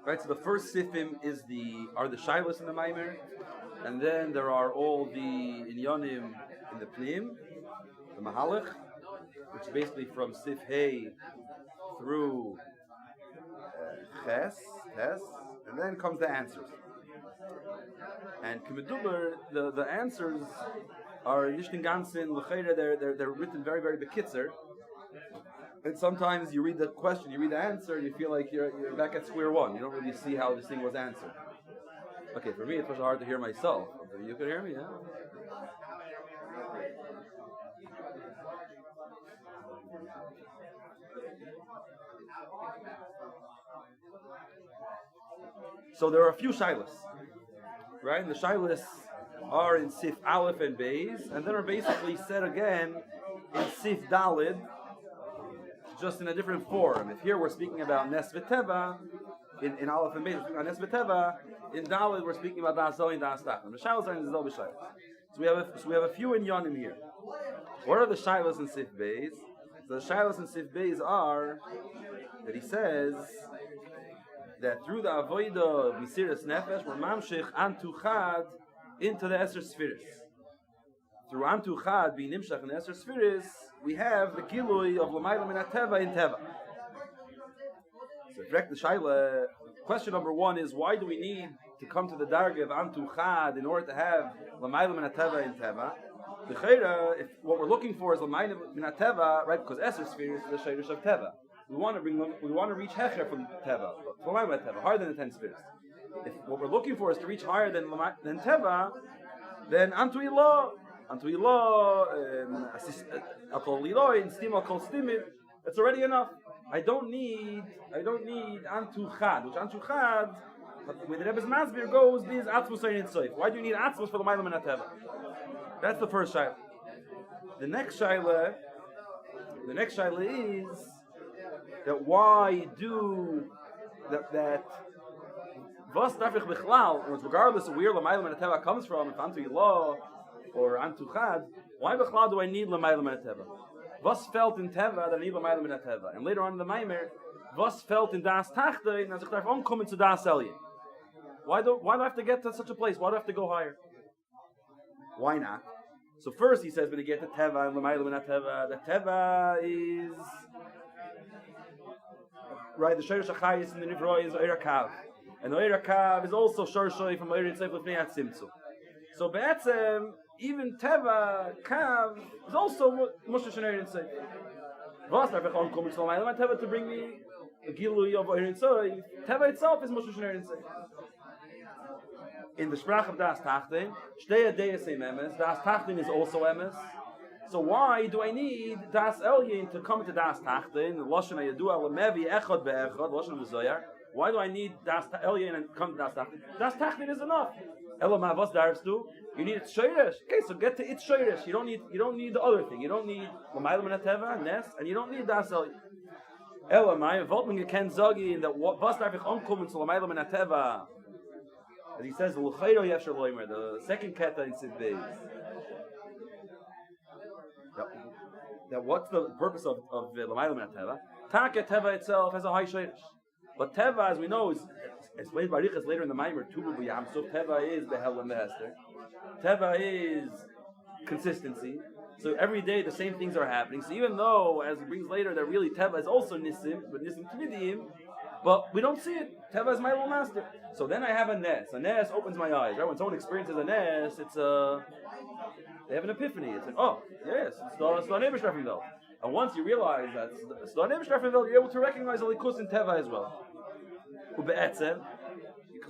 Right, so the first sifim are the shilas in the Maamer, and then there are all the inyanim in the pnim, the mahalach, which is basically from sif hey through ches, and then comes the answers. And Kemeduber, the answers are nicht in ganzen l'cheira, they're written very, very bekitzer. And sometimes you read the question, you read the answer, and you feel like you're back at square one. You don't really see how this thing was answered. Okay, for me, it's much hard to hear myself. You can hear me, yeah? So there are a few shilas, right? And the shilas are in Sif Aleph and Beis, and then are basically said again in Sif Dalid, just in a different form. If here we're speaking about Nes V'Teva, in Aleph and Beis, we're speaking about Nes V'Teva. In Dalid, we're speaking about Das Zol and Das Tachton. The shilas are in Zol B'Shaylas. So we have a few in Yonim here. What are the shilas in Sif Beis? So the shilas in Sif Beis are that he says that through the avodah of Mesiras Nefesh, we're mamshich antu chad into the Eser Sfiris. Through antu chad being nimshach in the Eser Sfiris, we have the gilui of l'mayla min hateva in teva. So, correct the shaila. Question number one is, why do we need to come to the darga of antu chad in order to have l'mayla min hateva in teva? The chayra, if what we're looking for is l'mayla min hateva, right? Because Eser Sfiris is the shayrish of teva. We want to reach hecher from teva, higher than the 10 spheres. If what we're looking for is to reach higher than teva, then antu ilah, akol liloy, and stim akol stimid. It's already enough. I don't need antu chad, which antu chad, with the Rebbe's Masbir goes, is atzmus ein soif. Why do you need atzmus for the ma'alim and teva? That's the first shaila. The next shaila is that why do that was darf ich bichlal, regardless of where l'mayla and teva comes from, if antu ilah or antu chad, why bichlal do I need l'mayla and teva? Was felt in teva that I need l'mayla and teva? And later on in the Maamer, was felt in das tachta, and as ich darf onkommen to das elye. Why do I have to get to such a place? Why do I have to go higher? Why not? So first he says when you get to teva and l'mayla and teva, the teva is right, the Shorish Achayis in the Nivroi is Oira Kav. And the Oira Kav is also Shorshoi from Oira Yitzhak Lefnei Atzimtzu. So Be'etzem, even Teva, Kav, is also Moshe Shenei Yitzhak. Was darf ich ankommen zu L'mayla and Teva to bring me the Gilui of Oira Yitzhak? Teva itself is Moshe Shenei Yitzhak. In the Sprach of Das Tachtin, Shtei Adeyas Emes, Das Tachtin is also Emes. So why do I need Das Elyin to come to Das Tachtin? Lashon HaYadua L'mevi Echad Be'echad, Lashon HaZoyar. Why do I need Das Elyin and come to Das Tachtin? Das Tachtin is enough. Elamah, what's darfst du? You need its Shoyresh. Okay, so get to its Shoyresh. You don't need the other thing. You don't need L'mayla min hateva, Nes, and you don't need Das Elyin. Elamah, Voltman Geken Zogi, that was darf ich ankommen zu L'mayla min hateva. And he says, L'chayro Yefshar Loimer, the second keta in Sid Beis. That what's the purpose of L'mayla min hateva? Taka Teva itself has a high shayrish. But Teva, as we know, is explained by Riches later in the Maamer, Tubu B'Yam, so Teva is Behel and Behester. Teva is consistency. So every day the same things are happening. So even though, as he brings later, that really Teva is also Nisim, but Nisim Tmidim, but we don't see it. Teva is my little master. So then I have a Nes. A Nes opens my eyes. Right? When someone experiences a Nes, they have an epiphany. It's like, oh, yes, it's the Nebestreffenwelt. And once you realize that it's the Nebestreffenwelt, you're able to recognize the Likus in Teva as well. Ube'etzem,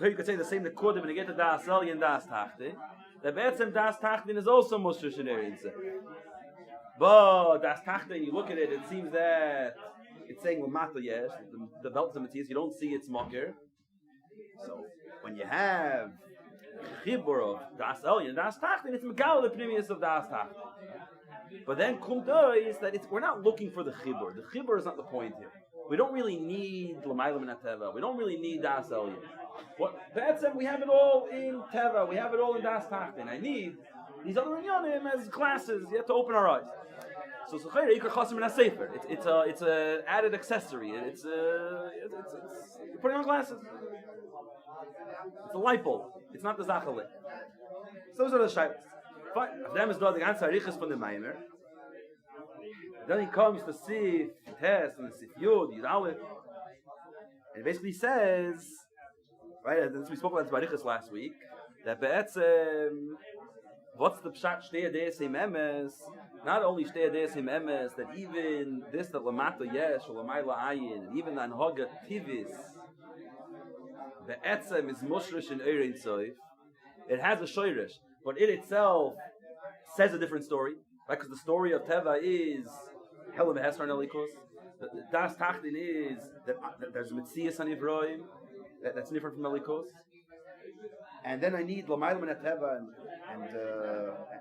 you could say the same Nekudim when you get to Das Elyon and Das Tachtin. The Be'etzem Das Tachtin is also Moshe Shenei Yitzhak. But Das Tachtin, you look at it, it seems that it's saying Lamata Yesh, the belt of Matthias, you don't see its mocker. So when you have Chibur of Das Elyon and Das Tachtin, it's Megal the Pnimius of Das Tachtin. But then Kumda is that we're not looking for the Chibur. The Chibur is not the point here. We don't really need L'mayla min hateva. We don't really need Das Elyon. We have it all in Teva. We have it all in Das Tachtin. I need these other inyanim as glasses. You have to open our eyes. So Ikar Chosim in a Sefer. It's a added accessory. It's you're putting on glasses. It's a light bulb. It's not the Zachale. So those are the Shailas. Fine. Them is the ganze Arichas from the Maamer. Then he comes to Sif Tes and the Sif Yud, Yud Aleph, and he basically says, right? As we spoke about Arichas last week, that what's the pshat shtei adeis im emes? Not only shtei adeis im emes, that even this that lamata yesh or lamayla ayin, and even anhoga tivis, be'etzem is mushrish in eirin soif. It has a shoirish, but it itself says a different story, right? Because the story of Teva is Helam Hesar Nelikos. The Das Tachtin is that there's Metzias on Ivroim, that's different from Nelikos. And then I need Lamayla Min Teva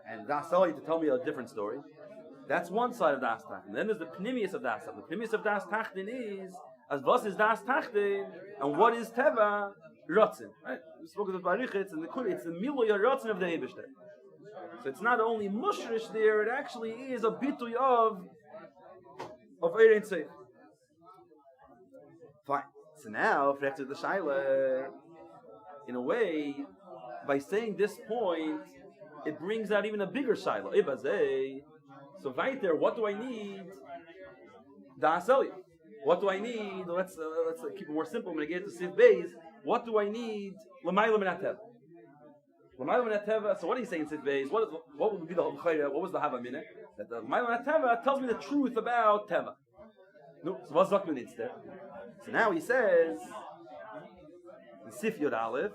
and Das Eli to tell me a different story. That's one side of Das Tachtin. Then there's the Pnimius of Das Tachtin. The Pnimius of Das Tachtin is as was is Das Tachtin and what is Teva? Rotzen. Right? We spoke of the Barichitz and it's the Miloy Rotzen of the Eibishter. So it's not only mushrish there, it actually is a bitui of Eirin Seif. Fine. So now, after the Shaila, in a way, by saying this point, it brings out even a bigger Shaila. Ibazei. So right there, what do I need? Da'aseli. What do I need? Let's keep it more simple. When I get to Siv Beis, what do I need? L'mayla min Teva. L'mayla min Teva. So what are you saying in Siv Beis? What would be the what was the Hava Mineh? That the L'mayla min Teva tells me the truth about Teva. No, so what's Zakman needs there? So now he says in Sif Yod Aleph.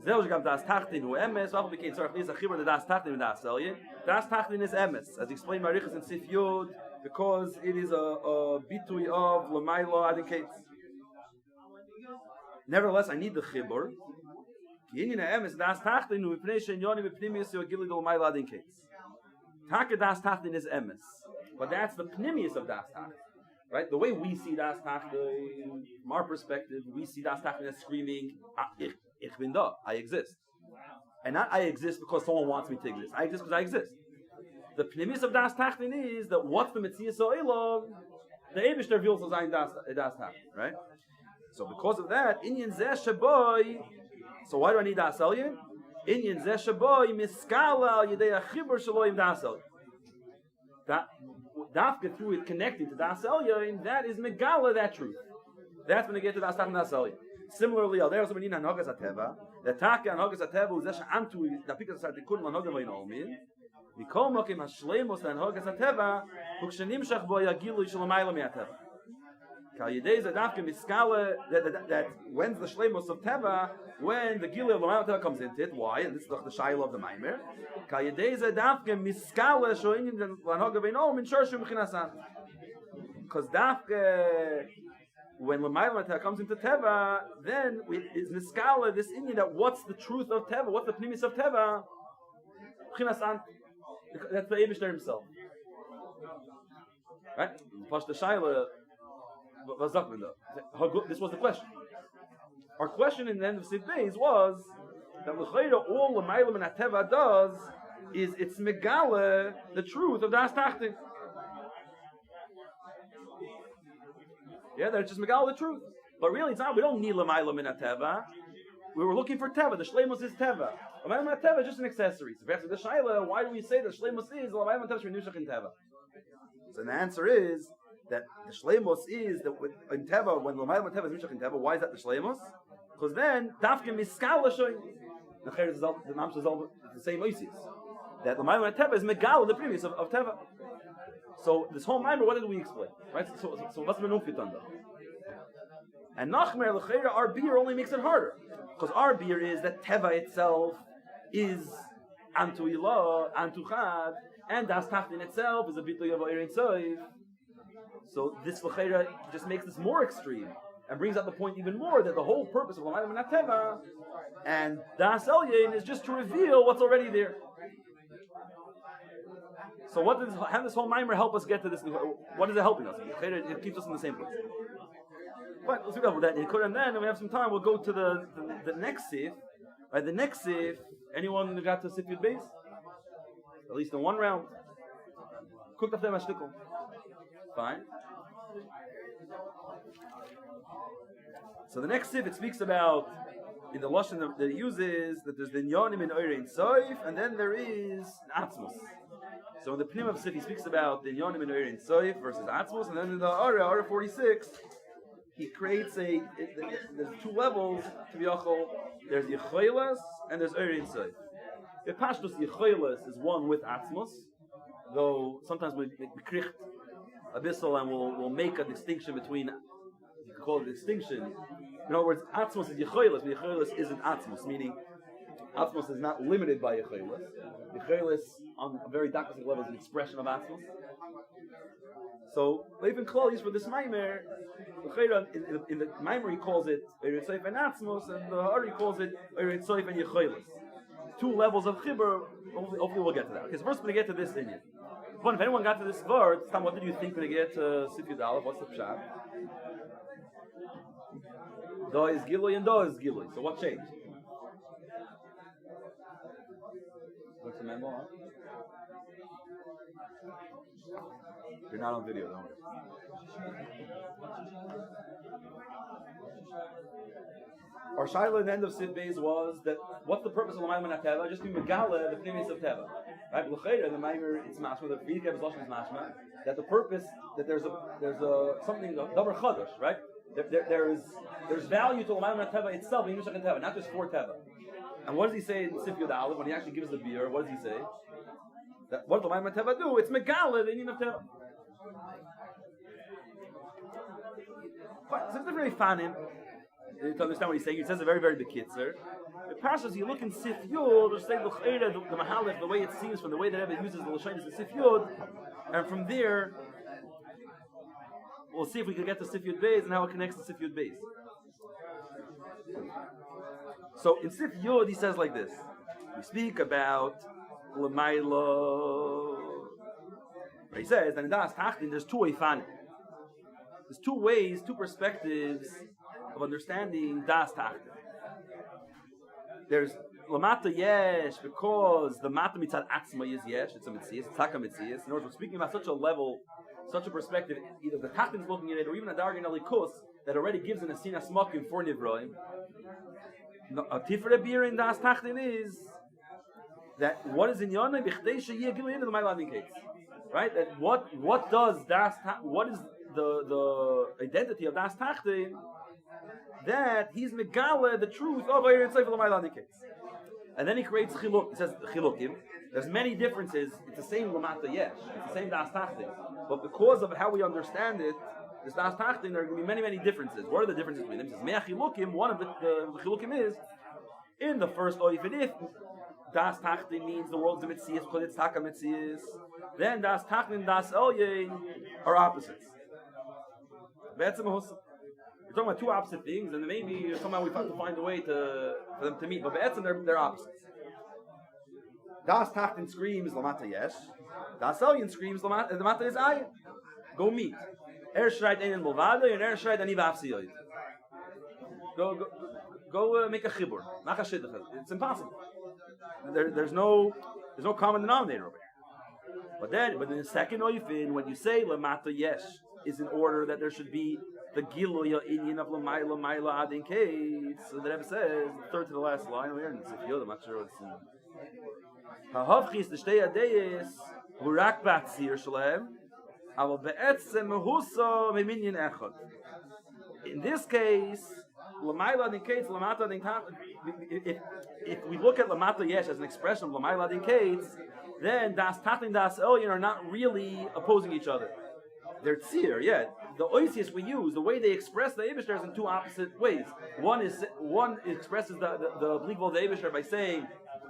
Zeh gam das Tachtin hu emes. Warum bekein Zorach Lisa Chibur the das Tachtin mit das Elye? Das Tachtin is emes, as explained by Riches in Sif Yod, because it is a bitui of L'mayla adikates. Nevertheless, I need the Chibur. Ki inyan emes das Tachtin hu mipnei shenyoni mipnimius yogili do L'mayla adikates. Taka das Tachtin is emes. But that's the pnimius of Das Tachtin, right? The way we see Das Tachtin, from our perspective, we see Das Tachtin as screaming, Ich bin da, I exist. And not I exist because someone wants me to exist. I exist because I exist. The pnimius of Das Tachtin is that what's the Metzias O'Elov? The Eibush reveals as Das Tachtin, right? So because of that, Inyan Zeh Shaboy, so why do I need Das Elyon? Inyan Zeh Shaboy, Miskala, Yedei Achibur Shaloim Das Elyon. That Dafka through it connecting to Das Elyon, that is Megala, that truth. That's when they get to Das Tachtin Das Elyon. Similarly, Al Deros Menina Nogas Ateva, the Taka and Nogas Ateva, Uzesha Antu, the Pikas Satikun, Noga Vainomin, Mikol Mokim Hashlemos and Nogas Ateva, Ukshanim Shachbo Yagilu Shalomayla Miateva. Kayedez Adafka Miskala, that when's the Shlemos of Teva, when the Gila of Lamayla Teva comes into it, why? And this is the Shaila of the Maamer. Kayedez Adafka Miskala Shoinin Noga Vainomin, Shorshim Chinasan. Because Dafka, when Lamayla Teva comes into Teva, then is Miskala, this Indian, that what's the truth of Teva, what's the pnimis of Teva? Chinasan. That's the Eibush himself. Right? Pashta Shaila. This was the question. Our question in the end of Siv Beis was that all the Ma'alim and Teva does is it's megale the truth of Das Tachtin. Yeah, that it's just megale the truth. But really, it's not. We don't need L'mayla Min Teva. We were looking for Teva. The Shleimus is Teva. L'mayla Min Teva is just an accessory. So if the Shaila, why do we say that Shleimus is L'mayla Min Teva Shreinushach in Teva? So the answer is that the Shleimus is that in Teva, when L'mayla Min Teva is Nushach in Teva, why is that the Shleimus? Because then Dafka Miskala showing the Mamsh is the same Oisis. That L'mayla Min Teva is Megal, the previous of Teva. So this whole Maamer, what did we explain? Right? So what's Menufit on that? And Nachmer L'chayra, our beer only makes it harder. Because our beer is that Teva itself is Antu Ilah, Antu Chad, and Das Tachtin itself is a Bitoy of Eirin Soif. So this L'chayra just makes this more extreme and brings out the point even more that the whole purpose of L'mayla Min Teva and Das Elyon is just to reveal what's already there. So how does this whole Maamer help us get to this? What is it helping us? It keeps us in the same place. But let's go with that. And then when we have some time, we'll go to the next Sif. Right, the next Sif, anyone who got to Sif Yud Beis? At least in one round. cooked up teva shtickle. Fine. So the next sif, it speaks about, in the lashon that it uses, that there's the nyonim in oirein soif, and then there is atzmos. So in the pnim of sif, he speaks about the nyonim in oirein soif versus atzmos, and then in the Ara 46, he creates there's two levels to Yachol. There's Yechoilas and there's Oirein Soif. The Pashtus Yechoilas is one with Atzmos, though sometimes we kricht abyssal and we'll make a distinction between, you could call it a distinction. In other words, Atzmos is Yechoilas, but Yechoilas isn't Atzmos, meaning Atzmos is not limited by Yechoilas. Yechoilas on a very dactic level is an expression of Atzmos. So, even Klal for this Maamer, in the Maamer he calls it Eretz Soif and Atzmos, and the Hari calls it Eretz Soif and Yechoilas. Two levels of Chibur. Hopefully we'll get to that. Okay, so first we're going to get to this thing. If anyone got to this word, Tom, what did you think when you get to Sif Yud Aleph? What's the pshat? Da is Gilui and Da is Gilui. So what changed? What's the memo? Huh? You're not on video, don't worry. Our shaila in the end of Sid Beis was that what's the purpose of the Maamer Teva? Just to megala the pnimis of Teva. Right? L'chayra, the Maamer, it's mashma, the Friedrich is mashma, that the purpose, that there's a something, a davar chadash, right? There's value to the Maamer Teva itself, in Mishach and Teva, not just for Teva. And what does he say in Sif Yud Aleph when he actually gives the beer? What does he say? That what does the Maamer Teva do? It's megala the union of Teva. So it's not very fanim to understand what he's saying. He says a very, very bekitzer. The parashas you look in Sif Yud, or say the Mahalach, the way it seems from the way that Rebbe uses the Lashonis in Sif Yud, and from there we'll see if we can get to Sif Yud Beis and how it connects to Sif Yud Beis. So in Sif Yud he says like this: we speak about L'maylo. He says that in Das Tachtin there's two Eifanim. There's two ways, two perspectives of understanding Das Tachtin. There's Lamata Yesh, because the Mata Mitzad Atzma is Yesh, it's a Mitzias, it's Taka Mitzias. In other words, we're speaking about such a level, such a perspective, either the Tachtin is looking at it, or even a Dargan Elikus, that already gives an Asina Smokim for Nivroim. A Tifre beer in Das Tachtin is that what is in Yonah, Bichdei Sheyeh Gilui into the Mailadin case. Right? That what does Das what is the identity of Das Tachtin, that he's megala the truth of Eretz Soif L'mayla Niketz. And then he creates chiluk. He says chilukim. There's many differences. It's the same Lamata Yesh. It's the same Das Tachtin. But because of how we understand it, this Das Tachtin, there are going to be many, many differences. What are the differences between them? He says mea chilukim. One of the chilukim is in the first oif and if Das Tachtin means the world's a mitzias because it's taka mitzias. Then Das Tachtin and Das Elyon are opposites. We're talking about two opposite things, and maybe somehow we have to find a way for them to meet. But they're opposites. Das Tachtin screams Lamata Yesh. Das Elyon screams Lamata is Ayin. Go meet. Schreit einen Mulvada, and schreit ani v'afsiyoid. Go make a chibur. Mach a shidduch. It's impossible. There's no common denominator over here. But in the second oifin, when you say Lamata Yesh, is in order that there should be the Giluya Indian of Lamayla Adin case. So the Rebbe says, third to the last line, we're in Sif Yud, I'm not sure what's in. Ha'havchis l'shtei adeyes hurak b'atzir shalem, aval be'etzem mehusa meminyan echad. In this case, Lamayla Adin case, Lamata Adin case, if we look at Lamata Yesh as an expression of Lamayla Adin case, then Das Tachtin and Das Elyon are not really opposing each other. They're tzir, yeah. The oisius we use, the way they express the Eibishter is in two opposite ways. One expresses the Bligvol of the Eibishter by saying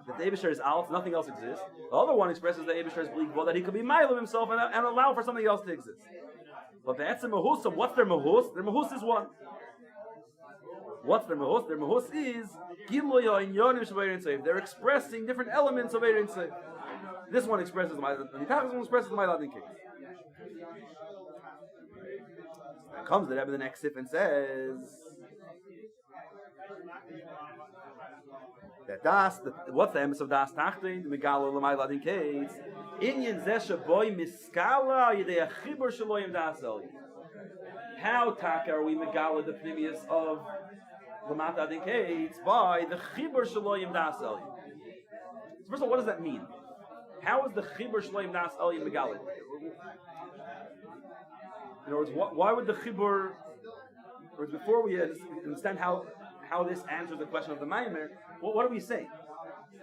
that the Eibishter is Aleph, nothing else exists. The other one expresses the Eibishter's Bligvol that he could be Ma'il of himself and allow for something else to exist. But the Etzem Mahus, what's their Mahus? Their Mahus is one. What's their Mahus? Their Mahus is Giloya in Yonim Shabayrin Seif. They're expressing different elements of Eirin Seif. This one expresses the Ma'il, and the other one expresses the Ma'il Adin case. Comes the Rebbe in the next sif and says What's the emphasis of das tachtin? The megala l'mayla din case. Inyan zesha boy miskala yedei achibur shaloyim das elyon. How taka are we megala the pnimius of l'mata din case by the chibur shaloyim das elyon? So first of all, what does that mean? How is the chibur shaloyim das elyon megala? In other words, why would the chibur? Or before we understand how this answers the question of the Maamer, what are we saying?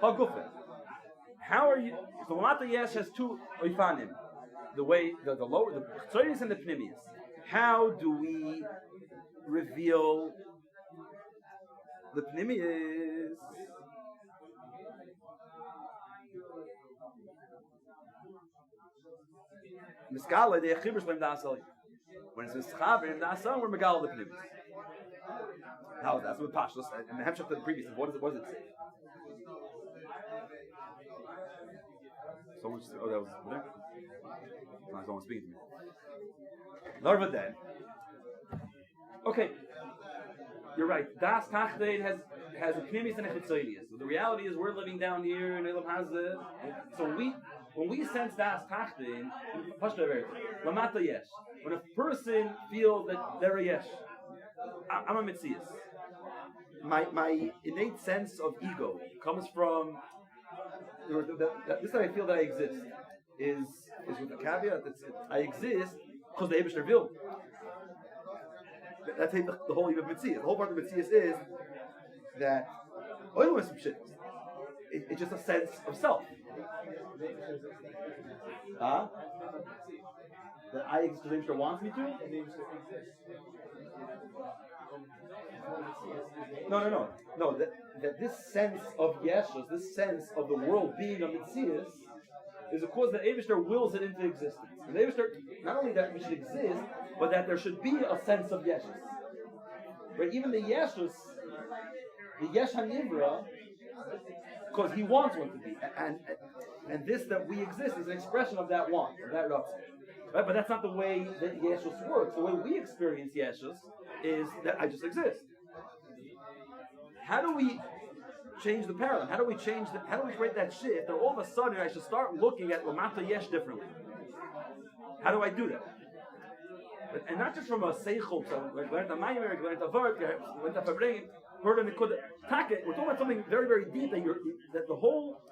How are you? So Lamata Yesh has two oifanim. The way the lower, the Chitzonis and the Pnimius. How do we reveal the Pnimius? Miskala de Chibur Shlem Dasal. When it's Mischaber in Dasal, we're Megal the Pnimius. How is that? So with Pashtos, and the Hemshach to the previous, what does it say? Someone just, that was there? No, someone speaking to me. Narva then. Okay, you're right. Das Tachtein has a Pnimius and a Chitzonius. So the reality is we're living down here in Elam Hazeh. So when we sense Das Tachtein, Lamata Yesh, when a person feels that they're a Yesh, I'm a Metzias. My innate sense of ego comes from this that I feel that I exist is with the caveat that I exist because the Eibishter will. That's the whole of Metzias. The whole part of Metzias is that it's just a sense of self. That I exist because the Eibishter wants me to? No. That this sense of Yeshus, this sense of the world being a Metzias, is of course the Eibishter wills it into existence. The Eibishter, not only that we should exist, but that there should be a sense of Yeshus. Right? Even the Yeshus, the Yesh HaNivra, because he wants one to be, and this that we exist is an expression of that want, of that Ratzon. Right? But that's not the way that Yeshus works. The way we experience Yeshus is that I just exist. How do we change the paradigm? How do we create that shift that all of a sudden I should start looking at Lamata Yesh differently? How do I do that? And not just from a seichel, so like learned the Maamer, learned the Vart, learned the Fabring, heard the Nikud. We're talking about something very, very deep that the whole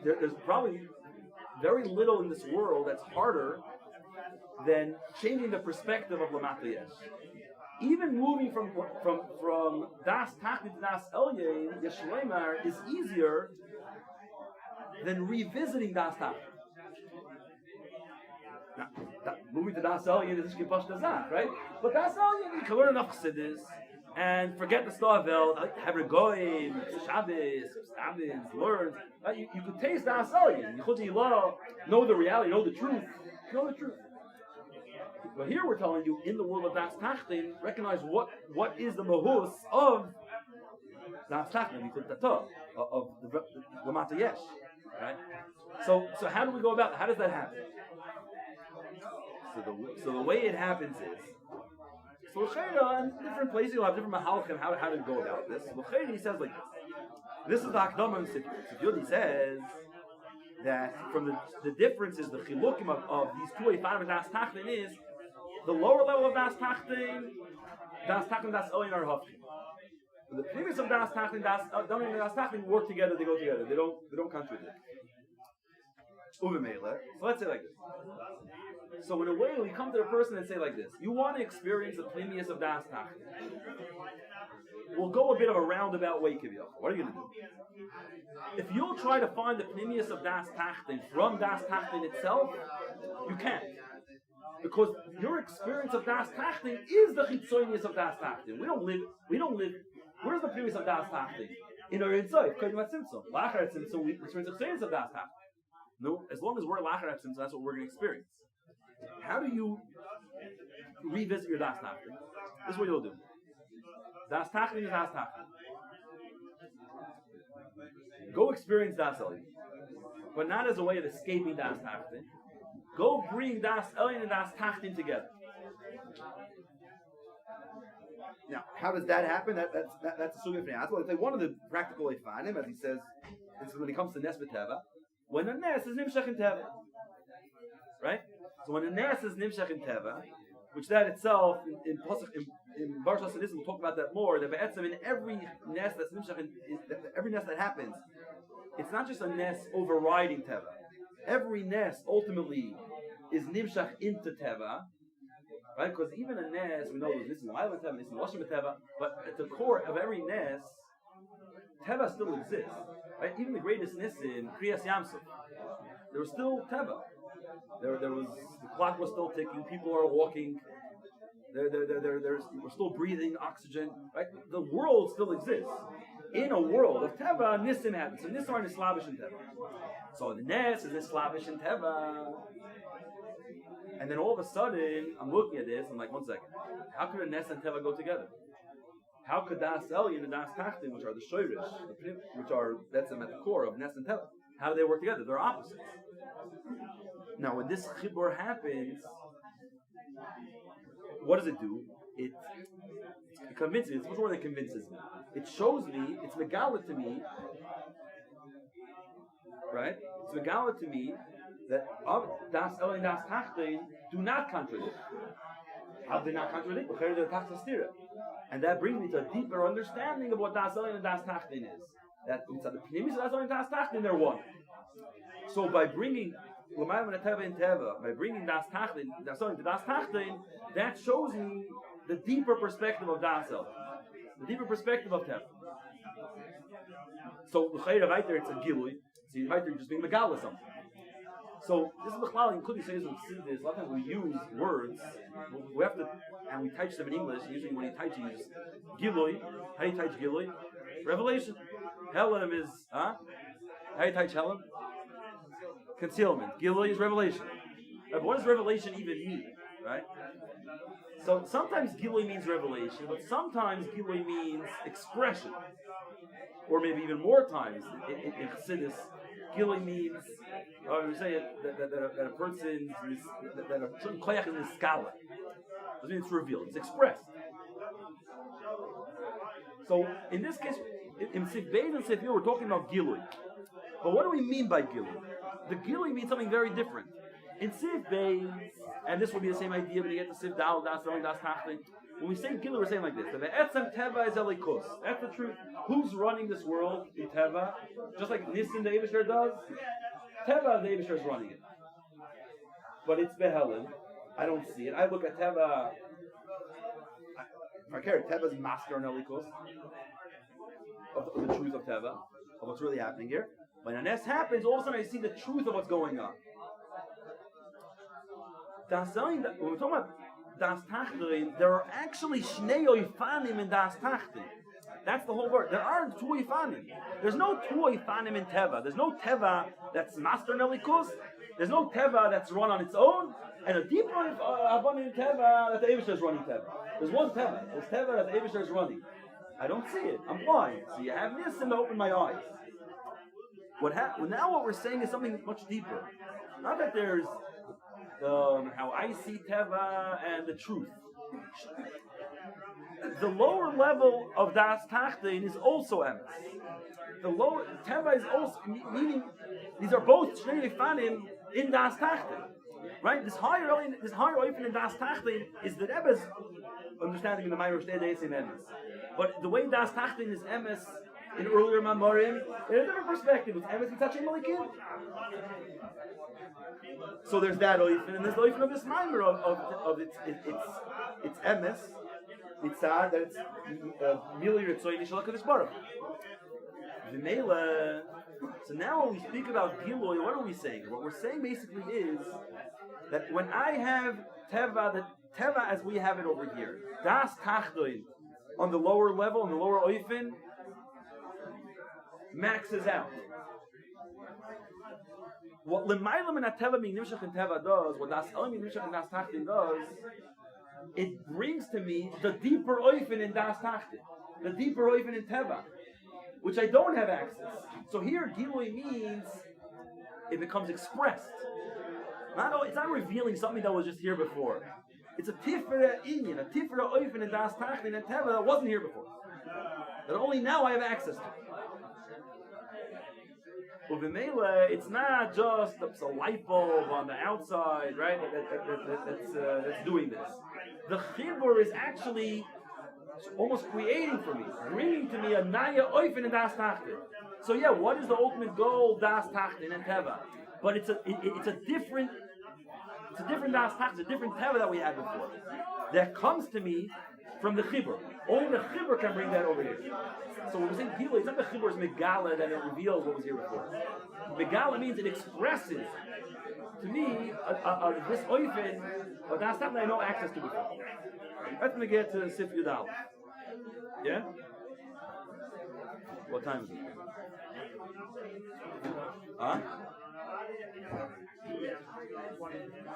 there's probably very little in this world that's harder than changing the perspective of Lamata Yesh. Even moving from Das Tachlit to Das Elyon, Yeshleimar, is easier than revisiting Das Tachlit. Now, moving to Das Elyon is Kipash Dazach, right? But Das Elyon, you can learn enough Chassidus and forget the Stavel, have Regoim, Shabbos, Stamins, learn. You could taste Das Elyon. You know the reality, know the truth. But here we're telling you, in the world of Das Tachtin, recognize what is the mahus of Das Tachtin, of the Lamata Yesh, right? So how do we go about it? How does that happen? So the way it happens is, so L'cheira, in different places you'll have different mahalchim how to go about this. L'cheira, he says like this. This is the Akdama in Sikyud. He says that from the differences, the chilukim of these two Eifanim and Das Tachtin is the lower level of Das Tachtin, Das Elyon are Hafkin. The previous of Das Tachtin, Das Tachtin work together. They go together. They don't contradict. So let's say like this. So in a way, we come to the person and say like this: you want to experience the previous of Das Tachtin. We'll go a bit of a roundabout way, Kiviyah. What are you going to do? If you'll try to find the previous of Das Tachtin from Das Tachtin itself, you can't. Because your experience of Das Tachtin is the chitzonius of Das Tachtin. We don't live. Where's the previous of Das Tachtin? In our inside. Lachar at Tzimtzum, we experience the experience of Das Tachtin. No, as long as we're Lachar at Tzimtzum, that's what we're going to experience. How do you revisit your Das Tachtin? This is what you'll do. Das Tachtin is Das Tachtin. Go experience Das Elyon, but not as a way of escaping Das Tachtin. Go bring Das Elyon and Das Tachtin together. Now, how does that happen? That's a sugya for That's like one of the practical ifanim, as he says, is when it comes to nes b'teva, when a nes is nimshach in teva, right? So when a nes is nimshach in teva, which that itself in Posach, in Baruch Hashanah, we'll talk about that more. That be'etzem in every nes that's nimshach, every nes that happens, it's not just a nes overriding teva. Every nes ultimately is nimshach into teva. Right, because even a nes, we know this is the Maamer teva, this is the Lashon teva, but at the core of every nes, teva still exists. Right, even the greatest nes in Kriyas Yamsuf, there was still teva. There was the clock was still ticking. People are walking. We're still breathing oxygen. Right, the world still exists. In a world of teva, nisim happens. So nisim are nislavish in teva. So the nes is nislavish in teva. And then all of a sudden, I'm looking at this, I'm like, 1 second. How could a nes and teva go together? How could das elyon and das tachtin, which are the shoyrish, which are, that's them at the core of nes and teva, how do they work together? They're opposites. Now, when this chibur happens, what does it do? It convinces me. It's much more than convinces me. It shows me, it's megala to me, right? It's megala to me that das el and das tachtin do not contradict. How do they not contradict? And that brings me to a deeper understanding of what das el and das tachtin is. That inside the pnimis das el and das tachtin, they're one. So by bringing l'mayim teva in teva, by bringing das tachtin, das el to das tachtin, that shows me the deeper perspective of das el, the deeper perspective of teva. So l'chayra right there, it's a gilui. So right there, you're just being megala something. So this is the chalal, including says this. A lot of times we use words, we have to, and we teach them in English. Usually when you teach, you use gilui. How do you teach gilui? Revelation. Helam is, How do you teach helam? Concealment. Gilui is revelation. But what does revelation even mean? Right? So sometimes gilui means revelation, but sometimes gilui means expression. Or maybe even more times in Chassidus, gilui means, we say that a person's, that a certain koyach is in skala. Doesn't mean it's revealed, it's expressed. So in this case, in Sif Beis and Sif Yiur, we're talking about gilui. But what do we mean by gilui? The gilui means something very different. In Sif Beis, and this will be the same idea when you get to Sif Dal, Das Elin, Das Tachtin. When we say gilui, we're saying like this: the Etzem Teva is Elikus. That's the truth. Who's running this world in Teva? Just like Nissen the Eibishter does, Teva the Eibishter is running it. But it's Behelen. I don't see it. I look at Teva. If I care, Teva's master on Elikus of the truth of Teva, of what's really happening here. When a nes happens, all of a sudden I see the truth of what's going on. When we're talking about Das Tachtin, there are actually Shnei Oifanim in Das Tachtin. That's the whole word. There aren't two Oifanim. There's no two Oifanim in Teva. There's no Teva that's master Nelikus. There's no Teva that's run on its own. And a deeper Abban in Teva that the Eibishter is running Teva. There's one Teva. There's Teva that the Eibishter is running. I don't see it. I'm blind. So you have this and to open my eyes. Now what we're saying is something much deeper. Not that there's how I see Teva and the truth. The lower level of Das Tachtin is also emes. The lower Teva is also meaning these are both Shnei Fanim in Das Tachtin, right? This higher oifen in Das Tachtin is the Rebbe's understanding in the Maamer Shnei Deis in emes. But the way Das Tachtin is emes in earlier Maamorim, in a different perspective, it's emes Mitzachim Malikim. So there's that oifen, and there's the oifen of this Maamer of it's emes. It's sad that it's Mili Ritzoy Nishalak Kadosh Baruch. V'meila. So now when we speak about Giloi, what are we saying? What we're saying basically is that when I have Teva, the Teva as we have it over here, Das Tachdoin, on the lower level, on the lower oifen, maxes out. What L'maylam and Teva being Nimshach and Teva does, what Das Elam being Nimshach and Das Tachtin does, it brings to me the deeper oifen in Das Tachtin, the deeper oifen in Teva, which I don't have access. So here, Gilui means it becomes expressed. It's not revealing something that was just here before. It's a tifra inyan, a tifra oifen and das tachlin and teva that wasn't here before. That only now I have access to. Uvimela, it's not just a light bulb on the outside, right? That's doing this. The chibur is actually almost creating for me, bringing to me a naya oifen and das tachlin. So yeah, what is the ultimate goal? Das tachlin and teva, but it's a different. It's a different das tachlin, it's a different teva that we had before. That comes to me from the chibur. Only the chibur can bring that over here. So when we're saying people, it's not the chibur's megala that it reveals what was here before. Megala means it expresses to me this oifen of das tachlin I had no access to before. That's when we get to Sif Yudal. Yeah? What time is it? Huh?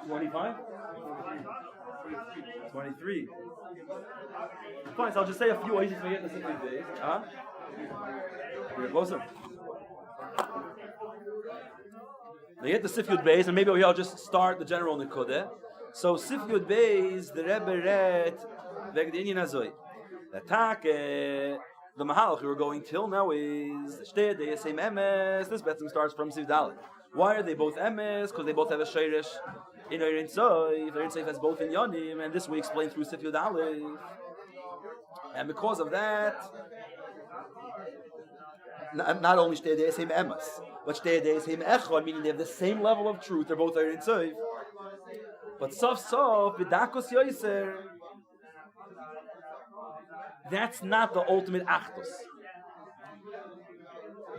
25? 23. Fine, so I'll just say a few ways to get the Sif Yudal. Huh? We're closer. They get the Sif Yud Beis, and maybe I'll just start the general Nikodeh. So Sif Yud Beis, the Rebbe read Veg the Inyan Azoi. The the Mahalach we were going till now is Shtei the same Emes. This Betzim starts from Sif Dalet. Why are they both Emes? Because they both have a Sheirish in Erin Soif. Erin Soif has both in Yonim, and this we explain through Sif Yud Aleph. And because of that, not only Shtei the same Emes, but Shtei the same Echad, meaning they have the same level of truth. They're both Erin Soif. But Sof B'dakos Yoiser, that's not the ultimate Achdus.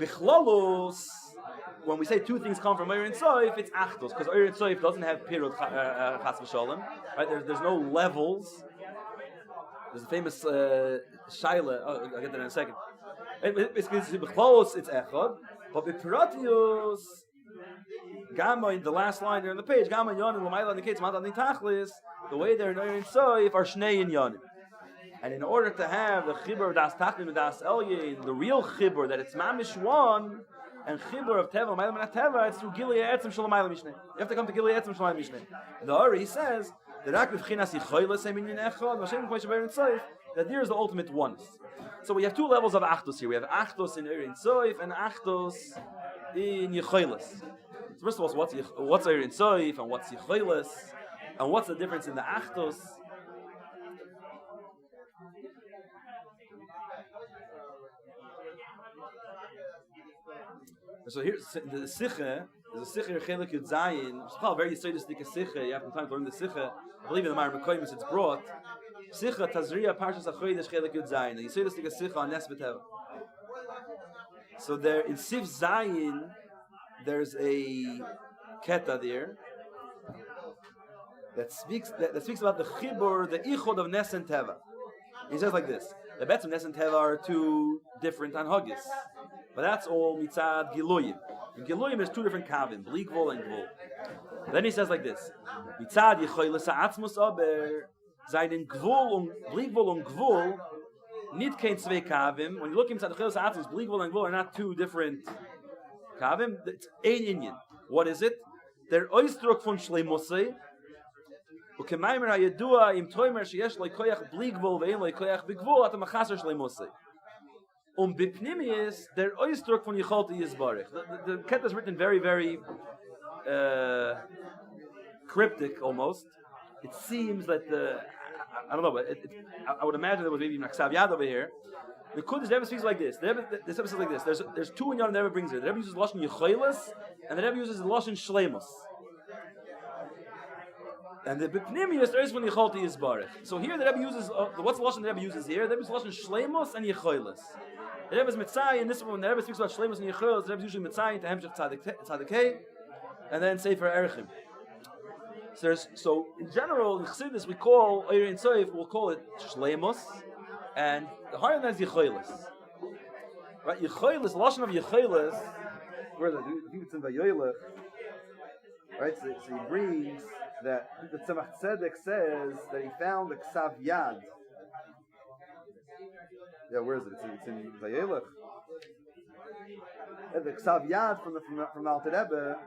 Bichlolus, when we say two things come from Erin Soif, it's Achdus, because Erin Soif doesn't have Pirut Chas V'Sholem, right? There's no levels. There's a famous Shaila, I'll get that in a second. Basically, Bichlolus, it's Echad, but B'Piratius, Gamma in the last line there on the page, Gamma Yon and Lamaila indicates Matan Tachlis, the way they're in Erin Soif are Shnei and Yonim. And in order to have the Chibur of Das Tachlim and Das Elyin, the real Chibur, that it's Mamish one, and Chibur of Teva, Lamaila and Teva, it's through Gilei Etzim Shalomaila Mishneh. You have to come to Gilei Etzim Shalomaila Mishneh. The Ari says, that there is the ultimate oneness. So we have two levels of Achdus here. We have Achdus in Erin Soif and Achdus in Yechoilis. So first of all, what's Erin Soif and what's Yechoilis? And what's the difference in the Achdus? So here, the Sikha, there's a Sikha Chelik Yud Zayin. It's probably very Yisodistic Sikha. You have some time to learn the Sikha. I believe in the Maamer Kovetz it's brought. Sikha Tazriya Parshas HaChodesh Chelik Yud Zayin. The Yisodistic Sikha on Nes B'Teva. So there, in Sif Zayin, there's a Keta there that speaks about the Chibur, the Ichod of Nes and Teva. He says like this: the bets of Nes and Teva are two different anhagis, but that's all mitzad Giluyim. In Giluyim, there's two different kavim, Bligvul and Gvul. Then he says like this: mitzad Yechoiles Ha'atzmus Aber Zayin Gvul Bligvul and Gvul nit kein zwei kavim. When you look inside the Yechoiles Ha'atzmus, Bligvul and Gvul are not two different kavim. It's ein inyan. What is it? They're oistruk von Shleimusei. Maamer hayedua im toimer sheyesh leikoyach bligvul ve'in leikoyach bigvul at machaser shleimusei. Bipnimis der oistruk von Yicholti Yisbarich. The Ketah is written very, very cryptic almost. It seems that I don't know, but I would imagine there was maybe Naksav Yad over here. The Kudus never speaks like this. The Rebbe says like this. There's two in Yon that Rebbe brings here. The Rebbe uses Lashon Yechoiles and the Rebbe uses Lashon Shleimus. And the Bipnimius, there is when Yicholti Yisbarich. So here the Rebbe uses, what's the Lashon the Rebbe uses here? The Rebbe uses Lashon Shleimus and Yechoiles. The Rebbe is Mitzay, and this one, when the Rebbe speaks about Shleimus and Yechoiles, the Rebbe is usually Mitzay to Hemshech Tzadikei, and then Sefer Erechim. So in general, in Chassidus, we call Erin Soif, we'll call it Shleimus, and the higher than that is Yechoiles. Right? Yechoiles, Lashon of Yechoiles, where is it? I think it's in Vayoylech. Right? So he brings that the Tzemach Tzedek says that he found the Ksav Yad. Yeah, where is it? It's in Vayelech. And the Ksav Yad from Alter Rebbe.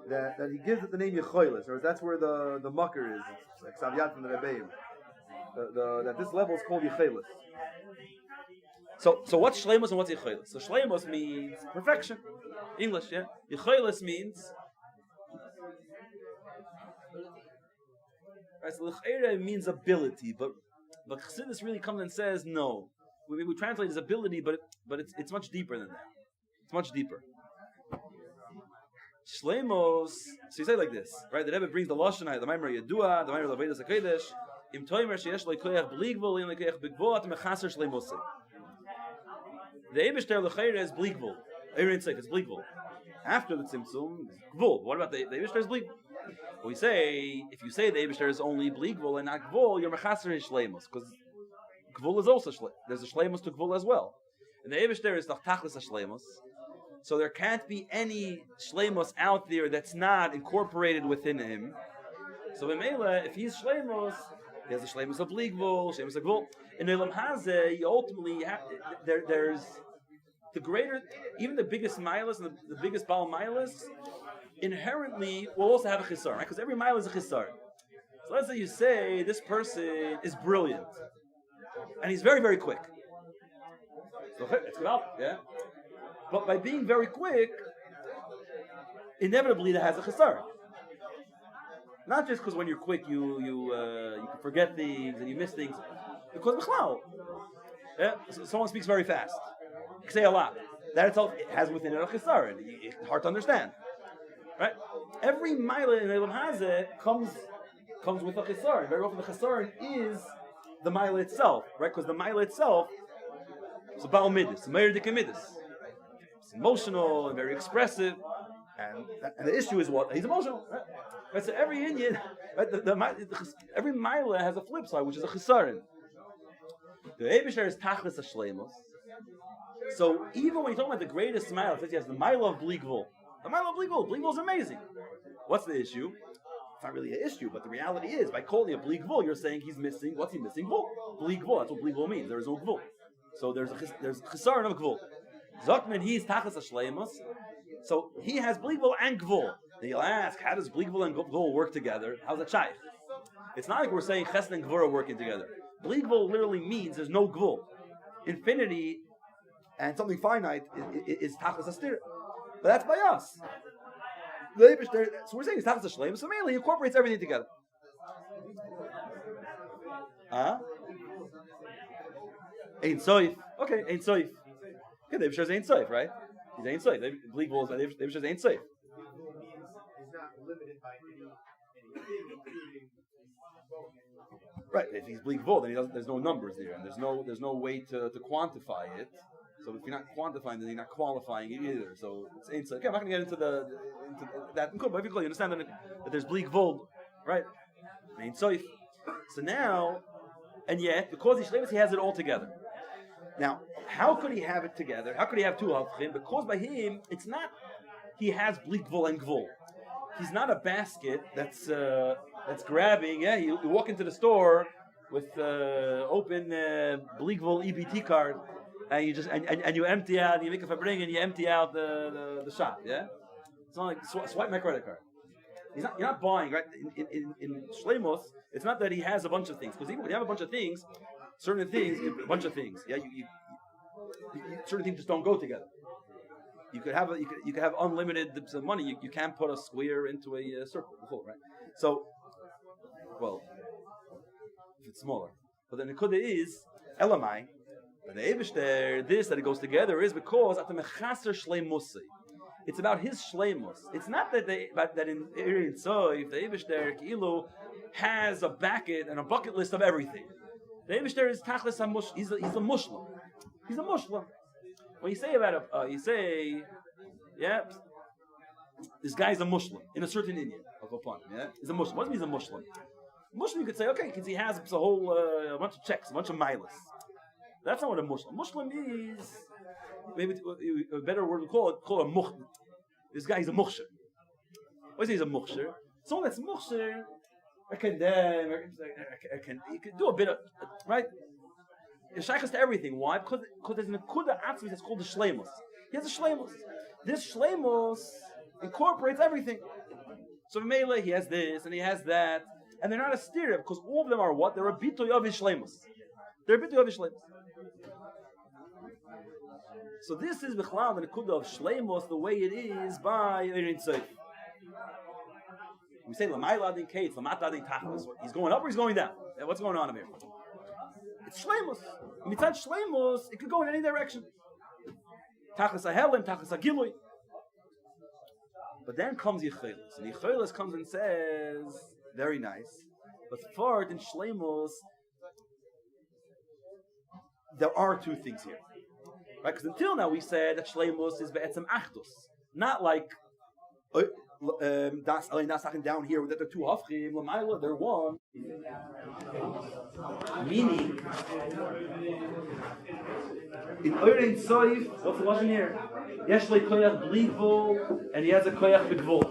that he gives it the name Yechoilis, or that's where the mucker is. It's like Savyat from the Rebbeim. That this level is called Yechoilis. So what's Shleimus and what's Yechoilis? So Shleimus means perfection. English, yeah. Yechoilis means... Right, so L'ch'eira means ability, but Chassidus really comes and says no. We translate as ability, but it's much deeper than that. It's much deeper. Shleimus, so you say like this, right? The Rebbe brings the Lashon, the Maamer Yedua, the Maamer Levedas HaKodesh, Im Toimer sheyesh lo koyach bligvul, im lo koyach bigvul, atem mechaser shleimusay. The Eibishter l'chayre is bligvul. Erein Seif is bligvul. After the Tzimtzum, gvul. What about the Eibishter is bligvul? We say, if you say the Eibishter is only bligvul and not gvul, you're mechaser in shleimus, because gvul is also shleimus. There's a shleimus to gvul as well. And the Eibishter is doch tachlis a shleimus. So there can't be any shleimus out there that's not incorporated within him. So in Mela, if he's shleimus, he has a shleimus of bligvul, shleimus of gvul. In Elam Hazeh, you ultimately have, there's the greater, even the biggest milas and the biggest bal milas, inherently will also have a chisar, right? Because every mile is a chisar. So let's say you say this person is brilliant, and he's very, very quick. So it's good out, yeah. But by being very quick, inevitably that has a chisar. Not just because when you're quick you can forget things and you miss things. Because yeah, so someone speaks very fast. You can say a lot. That itself has within it a chisar. It's hard to understand. Right? Every mile in Elam Hazeh comes with a chisar. Very often the chisar is the mile itself, right? Because the mile itself is a Baal Midas, a Meir Dika Midas. It's emotional and very expressive. And the issue is what? He's emotional. Right? So every Indian, right, every mile has a flip side, which is a chisarin. The Eibishter is tachlis hashleimus. So even when you're talking about the greatest mile, it says yes, the mile of bligvul. The mile of bligvul is amazing. What's the issue? It's not really an issue, but the reality is, by calling it bligvul, you're saying he's missing. What's he missing? Gvul. Bligvul. That's what bligvul means. There is no gvul. So there's chisarin of gvul. Zokman, he's tachlis hashleimus. So he has bligvul and gvul. Then you'll ask, how does bligvul and gvul work together? How's that shaykh? It's not like we're saying chesed and gvur are working together. Bligvul literally means there's no gvul. Infinity and something finite is tachlis astir. But that's by us. So we're saying it's tachlis ashleim, so mainly he incorporates everything together. Ein soif. Okay, ein soif. Okay, the Eibishter is ein soif, right? He's ein soif. Bligvul is the Eibishter is ein soif. Right, if he's bligvul, then there's no numbers there, and there's no way to quantify it. So if you're not quantifying, then you're not qualifying it either. So it's ain't so. Okay, I'm not going to get into that. But if you understand that there's bligvul, right? Ain't so. So now, and yet because he's shleimus, he has it all together. Now, how could he have it together? How could he have two halachim? Because by him, it's not. He has bligvul and gvul. He's not a basket that's grabbing. Yeah, you walk into the store with open bligvul EBT card, and you just and you empty out. You make a fabring and you empty out the shop. Yeah, it's not like swipe my credit card. You're not buying, right? In shleimus, it's not that he has a bunch of things, because even when you have a bunch of things, certain things, a bunch of things. Yeah, you certain things just don't go together. You could have unlimited money. You can't put a square into a circle, right? So, well, if it's smaller. But then the kuda is elamai. And the Eibishter, this that it goes together is because at the mechaser shleimusi. It's about his shleimus. It's not that in Erin Soif the Eibishter Ki'ilu has a bucket and a bucket list of everything. The Eibishter is tachlis hamush. He's a mushlam. He's a mushlam. When you say about this guy's a Muslim in a certain Indian of upon him. Yeah, he's a Muslim. What does he mean he's a Muslim? Muslim, you could say, okay, because he has a whole a bunch of checks, a bunch of milas. That's not what a Muslim. Muslim is maybe a better word to call a mukhshir. This guy is a mukhshir. What does he say he's a mukhshir? Someone that's mukhshir, can do a bit of right. It shaykhs to everything. Why? Because there's a nekuda atzmi that's called the shleimus. He has a shleimus. This shleimus incorporates everything. So Mele, he has this and he has that, and they're not a stereo because all of them are what? They're a bitoy of his shleimus. They're a bitoy of his shleimus. So this is b'chlal the nekuda of shleimus the way it is by Erin Tzayf. We say Lamayla adin kates, Lamata adin tachlis. He's going up or he's going down? What's going on here? It's shleimus. Mitzad shleimus, it could go in any direction. Tachlis ahelim, tachlis agilui. But then comes Yechilis, and Yechilis comes and says, very nice, but for in shleimus, there are two things here. Right? Because until now we said that shleimus is be'etzem achdus. Not like das down here that they're two hafchim, l'mayla they're one. Meaning, in Orein Soif, what's the lashon here? Yesh le koyach bli gvul, and he has a koyach b'gvul.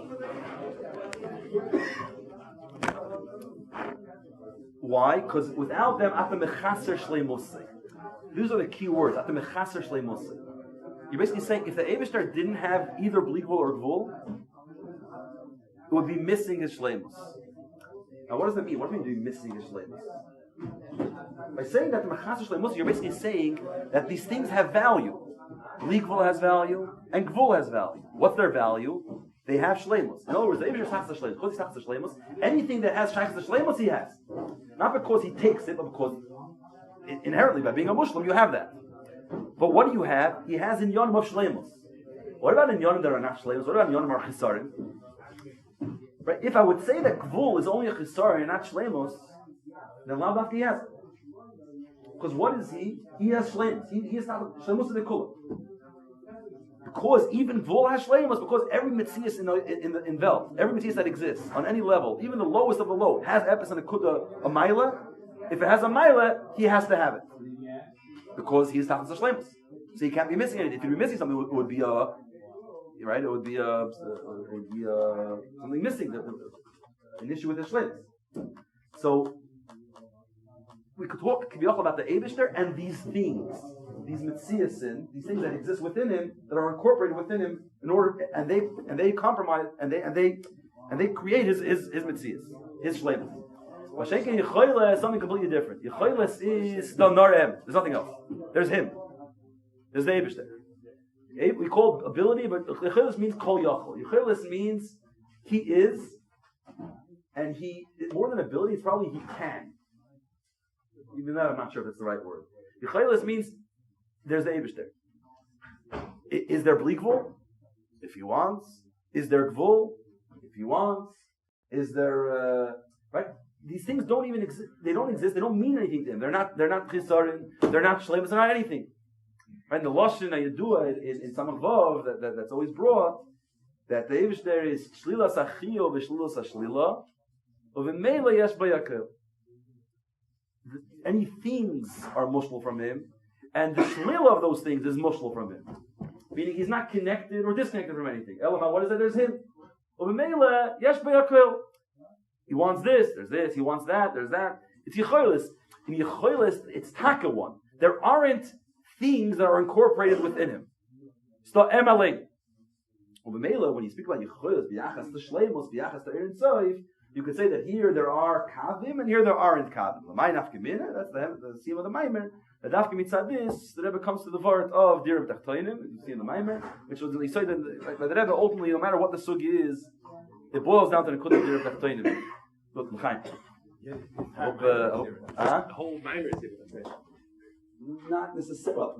Why? Because without them, at the mechaser shleimusay. These are the key words. At the mechaser shleimusay. You're basically saying if the Eibishter didn't have either bli gvul or gvul, it would be missing his shleimus. Now, what does that mean? What do you mean missing his shleimus? By saying that the mechaser shleimus, you're basically saying that these things have value. Bli gvul has value, and gvul has value. What's their value? They have shleimus. In other words, the Eibishter is tachas shleimus. Because he's tachas shleimus, anything that has tachas shleimus, he has. Not because he takes it, but because inherently, by being a Muslim, you have that. But what do you have? He has in yonim of shleimus. What about in yonim that are not shleimus? What about in yonim are chisarim? Right? If I would say that gvul is only a chisarim and not shleimus, then lav dafka he has it. Because what is he? He has shleimus. He is not shleimus is the kula. Because even gvul has shleimus, because every mitzias enveloped, every mitzias that exists on any level, even the lowest of the low, has epis and a kuda, a maila. If it has a maila, he has to have it. Because he is tachas shleimus. So he can't be missing anything. If he'd be missing something, it would be right? It would be something missing, an issue with his shleimus. So we could talk about the Eibishter and these things, these mitziasin, these things that exist within him, that are incorporated within him, in order, and they compromise, and they create his mitzias, his shleimus. Vashenke Yechoyle is something completely different. Yechoyle is the narem. There's nothing else. There's him. There's the Eibishter. We call ability, but Yechoyle means kol yachol. Yechoyle means he is, and he more than ability. It's probably he can. Even that, I'm not sure if it's the right word. Yechoyle means there's the Eibishter. Is there bli gvul? If he wants. Is there gvul? If he wants. Is there right? These things don't even exist. They don't exist. They don't mean anything to him. They're not chisarim. They're not shleimus. They're not anything. Right? The lashon ayadua in Samach Vav that's always brought that the Eibishter is shlilas achio v'shlilas ashlila uv'meila yesh bayakel. Any things are mushal from him, and the shlila of those things is mushal from him. Meaning he's not connected or disconnected from anything. Elamah, what is that? There's him. Uv'meila yesh bayakel. He wants this, there's this. He wants that, there's that. It's Yechoilis. In Yechoilis, it's Taka one. There aren't things that are incorporated within him. Sta emale. When you speak about Yechoilis, b'yachas to shleimus, b'yachas to erin soif, you could say that here there are kavim and here there aren't kavim. L'may nafkamina, that's the theme of the Maamer. The dafka mitzadis, the Rebbe comes to the vart of Dir of Tachtoinim, you see in the Maamer, which was the Rebbe ultimately, no matter what the sugi is, it boils down to the Kudah Dir of Tachtoinim. Look, L'chaim. The whole Maamer is different. not necessarily.